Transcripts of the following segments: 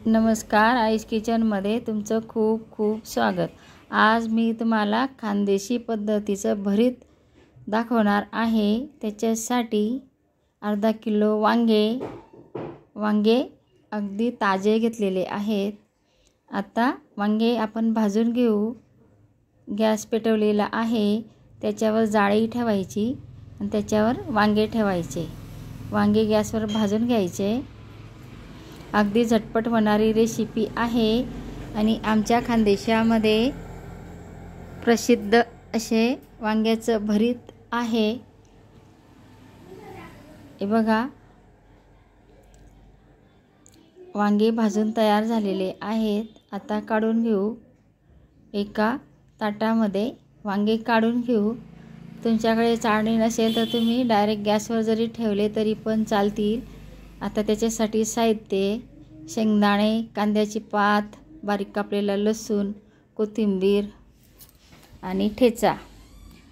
नमस्कार, आईज किचनमध्ये तुमचं खूप खूप स्वागत। आज मी तुम्हाला खानदेशी पद्धतीचं भरीत दाखवणार आहे। त्याच्यासाठी अर्धा किलो वांगे अगदी ताजे घेतलेले आहेत। आता वांगे आपण भाजून घेऊ। गॅस पेटवलेला आहे, त्याच्यावर जाळी ठेवायची आणि त्याच्यावर वांगे ठेवायचे। वांगे गॅसवर भाजून घ्यायचे। अगदी झटपट होणारी रेसिपी आहे आणि आमच्या खानदेशामध्ये प्रसिद्ध असे वांग्याचं भरीत आहे। हे बघा, वांगे भाजून तयार झालेले आहेत। आता काढून घेऊ। एका ताटामध्ये वांगे काढून घेऊ। तुमच्याकडे चाळणी नसेल तर तुम्ही डायरेक्ट गॅसवर जरी ठेवले तरी पण चालतील। आता त्याच्यासाठी साहित्य: शेंगदाणे, कांद्याची पात, बारीक कापलेला लसूण, कोथिंबीर आणि ठेचा।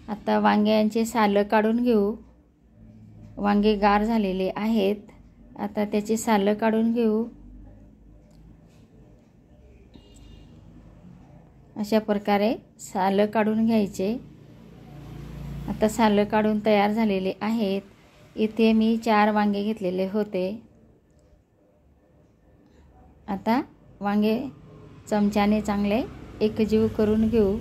आता वांग्यांचे सालं काढून घेऊ। वांगे गार झालेले आहेत। आता त्याचे सालं काढून घेऊ। अशा प्रकारे सालं काढून घ्यायचे। आता सालं काढून तयार झालेले आहेत। इथे मी 4 वांगे घेतलेले होते। आता वांगे चमच्याने चांगले एकजीव करून घेऊ,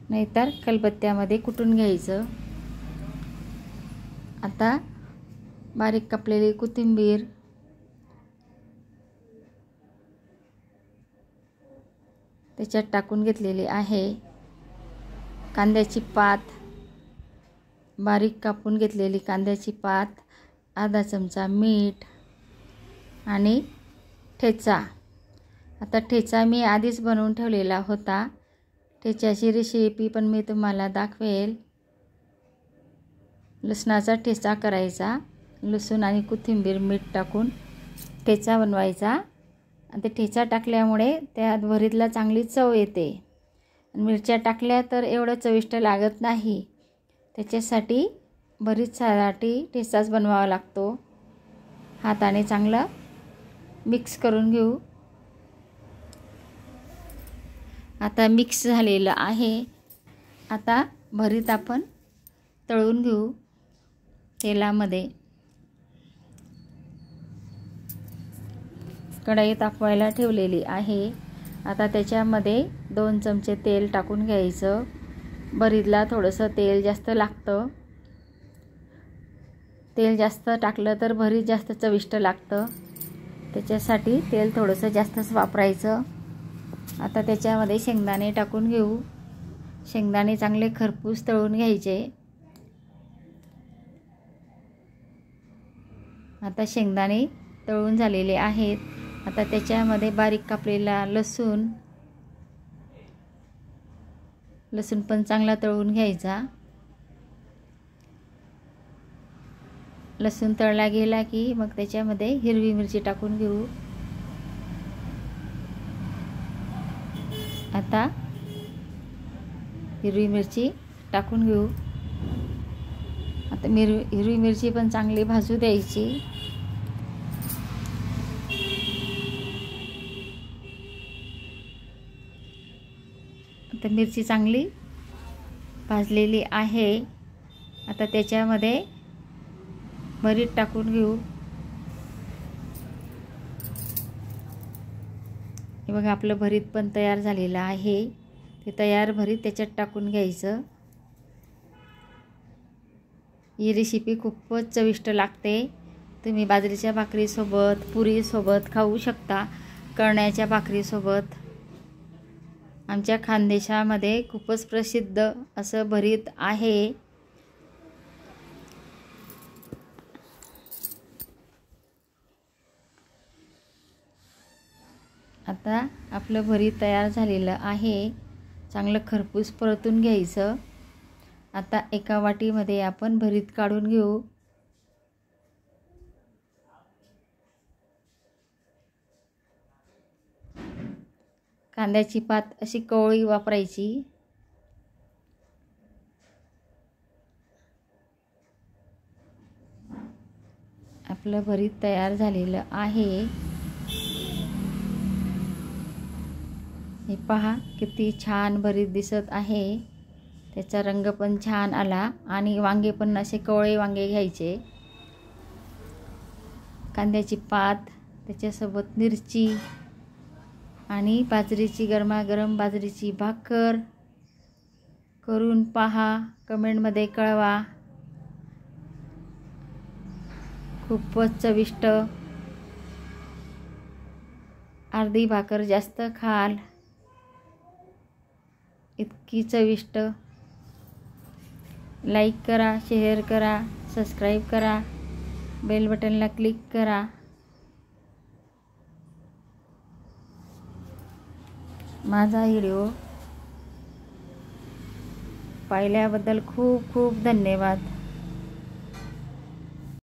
नाहीतर खलबत्त्यामध्ये कुटून घ्यायचं। आता बारीक कापलेली कोथिंबीर, त्याच्यात टाकून घेतलेली आहे। कांद्याची पात, बारीक कापून घेतलेली कांद्याची पात, अर्धा चमचा मीठ आणि ठेचा। आता ठेचा मी आधीच बनवून ठेवलेला होता। ठेच्याची रेसिपी पण मी तुम्हाला दाखवेल। लसणाचा ठेचा करायचा। लसूण आणि कोथिंबीर, मीठ टाकून ठेचा बनवायचा आणि ते ठेचा टाकल्यामुळे त्या भरीतला चांगली चव येते। मिरच्या टाकल्या तर एवढं चविष्ट लागत नाही। त्याच्यासाठी भरीतसाठी ठेचाच बनवावा लागतो। हाताने चांगलं मिक्स करून घेऊ। आता मिक्स झालेलं आहे। आता भरीत आपण तळून घेऊ तेलामध्ये। कढई तापवायला ठेवलेली आहे। आता त्याच्यामध्ये 2 चमचे तेल टाकून घ्यायचं। भरीतला थोडंसं तेल जास्त लागतं। तेल जास्त टाकलं तर भरीत जास्त चविष्ट लागतं। त्याच्यासाठी तेल थोडंसं जास्तच वापरायचं। आता त्याच्यामध्ये शेंगदाणे टाकून घेऊ। शेंगदाणे चांगले खरपूस तळून घ्यायचे। आता शेंगदाणे तळून झालेले आहेत। आता त्याच्यामध्ये बारीक कापलेला लसूण पण चांगला तळून घ्यायचा। लसूण तळला गेला की मग त्याच्यामध्ये हिरवी मिरची टाकून घेऊ। आता हिरवी मिरची टाकून घेऊ। आता हिरवी मिरची पण चांगली भाजू द्यायची। आता मिरची चांगली भाजलेली आहे। आता त्याच्यामध्ये भरीत टाकून घेऊ। हे बघा, आपलं भरीत पण तयार झालेलं आहे। ते तयार भरीत त्याच्यात टाकून घ्यायचं। ही रेसिपी खूपच चविष्ट लागते। तुम्ही बाजरीच्या भाकरीसोबत, पुरीसोबत खाऊ शकता, कळण्याच्या भाकरीसोबत। आमच्या खानदेशामध्ये खूपच प्रसिद्ध असं भरीत आहे। आता आपलं भरीत तयार झालेलं आहे। चांगलं खरपूस परतून घ्यायचं। आता एका वाटीमध्ये आपण भरीत काढून घेऊ। कांद्याची पात अशी कवळी वापरायची। आपलं भरीत तयार झालेलं आहे। हे पहा किती छान भरीत दिसत आहे. त्याचा रंग पण छान आला आणि वांगे पण असे कवळे वांगे घ्यायचे. कांद्याची पात, त्याच्यासोबत मिरची आणि बाजरीची गरमागरम बाजरीची भाकर करून पहा, कमेंटमध्ये कळवा. खूपच चविष्ट. अर्धी भाकर जास्त खाल इतकी चविष्ट. लाईक करा, शेअर करा, सबस्क्राईब करा, बेल बटनला क्लिक करा. माझा व्हिडिओ पाहिल्याबद्दल खूप खूप धन्यवाद.